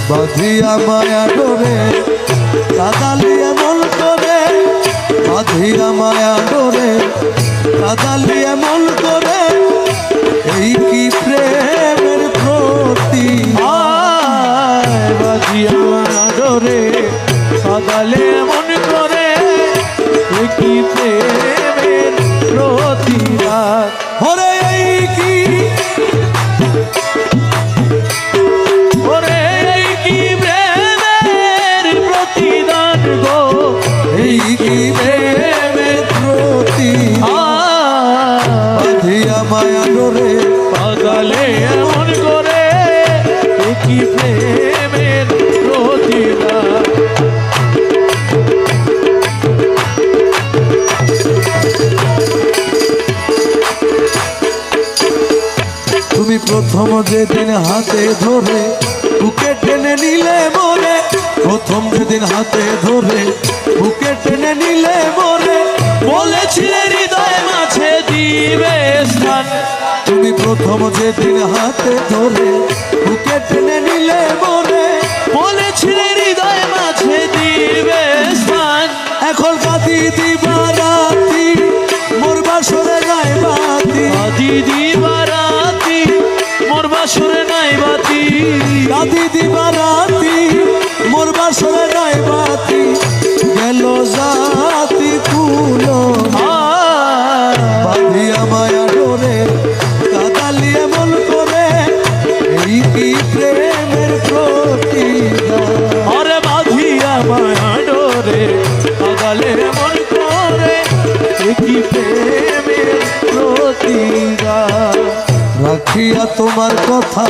বাঁধিয়া মায়া ডোরে কাদালি এমন করে, বাঁধিয়া মায়া ডোরে কাদালি এমন করে, এই কি প্রেমের প্রতিদান। বাঁধিয়া মায়া ডোরে কাদালে এমন করে, এই কি প্রেমের প্রতিদান। ওরে এই কি, ওরে এই কি প্রেমের প্রতিদান গো, এই কি প্রেমের প্রতিদান। বাঁধিয়া মায়া ডোরে কাদালে এমন করে, এই কি প্রেমের প্রতিদান। তুমি প্রথম যেদিন হাতে ধরে বুকে টেনে নিলে মোরে, প্রথম যেদিন হাতে ধরে বুকে টেনে নিলে মোরে, বলেছিলে হৃদয় মাঝে দিবে স্থান। তুমি প্রথম যেদিন হাতে ধরে বুকে টেনে নিলে মোরে, বলেছিলে হৃদয় মাঝে দিবে স্থান। এখন কাঁদি দিবা রাতি মোর বাসরে নাই বাতি, কাঁদি দিবা রাতি মোর বাসরে নাই বাতি, কাঁদি দিবা রাতি মোর বাসরে নাই বাতি, গেল জাতি কুলো বাঁধিয়া মায়া ডোরে কাদালি এমন করে, এই কি প্রেমের প্রতিদান। আরে বাঁধিয়া মায়া ডোরে কাদালে এমন করে, এই কি প্রেমের প্রতিদান। রাখিয়া তোমার কথা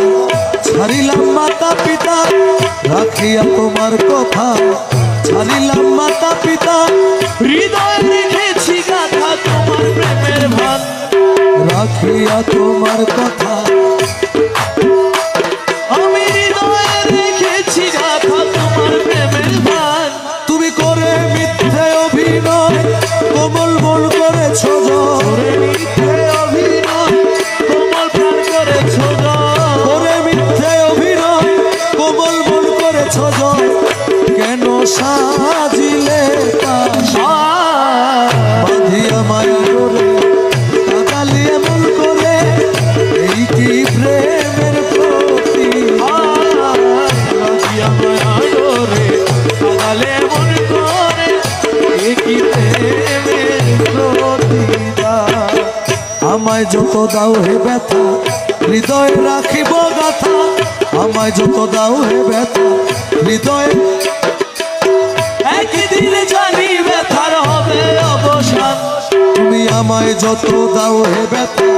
ছাড়িলাম মাতা পিতা, রাখিয়া তোমার কথা ছাড়িলাম মাতা পিতা, হৃদয় রেখেছি গাথা তোমার প্রেমের ভান। রাখিয়া তোমার কথা আমি হৃদয়ে রেখেছি গাথা তোমার প্রেমের ভান। তুমি করে মিথ্যে অভিনয় কোমল মন করেছ জয়, করে মিথ্যে অভিনয় কোমল প্রাণ করেছ জয়। করে মিথ্যে অভিনয় কোমল মন করেছ জয়, কেন সাজিলে তাসা। বাঁধিয়া মায়া ডোরে কাদালি এমন করে, এই কি প্রেমের প্রতিদান। বাঁধিয়া মায়া ডোরে কাদালে এমন করে, এই কি প্রেমের প্রতিদান। আমায় যত দাও হে ব্যথা হৃদয়ে রাখিব গাথা, আমায় যত দাও হে ব্যথা হৃদয়ে, একদিন জানি ব্যথার হবে অবসান। তুমি আমায় যত দাও হে ব্যথা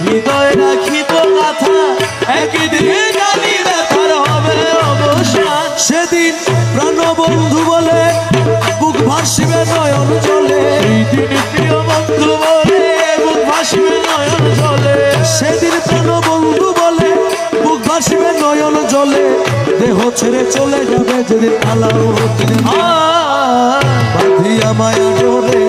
হৃদয় রাখিব গাথা, একদিন জানি ব্যথার হবে অবসান। সেদিন প্রাণবন্ধু বলে বুক ভাসিবে নয়ন জলে, সেই দিন প্রিয় বন্ধু বলে বুক ভাসিবে নয়ন জলে। সেদিন প্রাণবন্ধু বলে বুক ভাসিবে নয়ন জলে, দেহ ছেড়ে চলে যাবে যেদিন আলাউদ্দিন। বাঁধিয়া মায়া ডোরে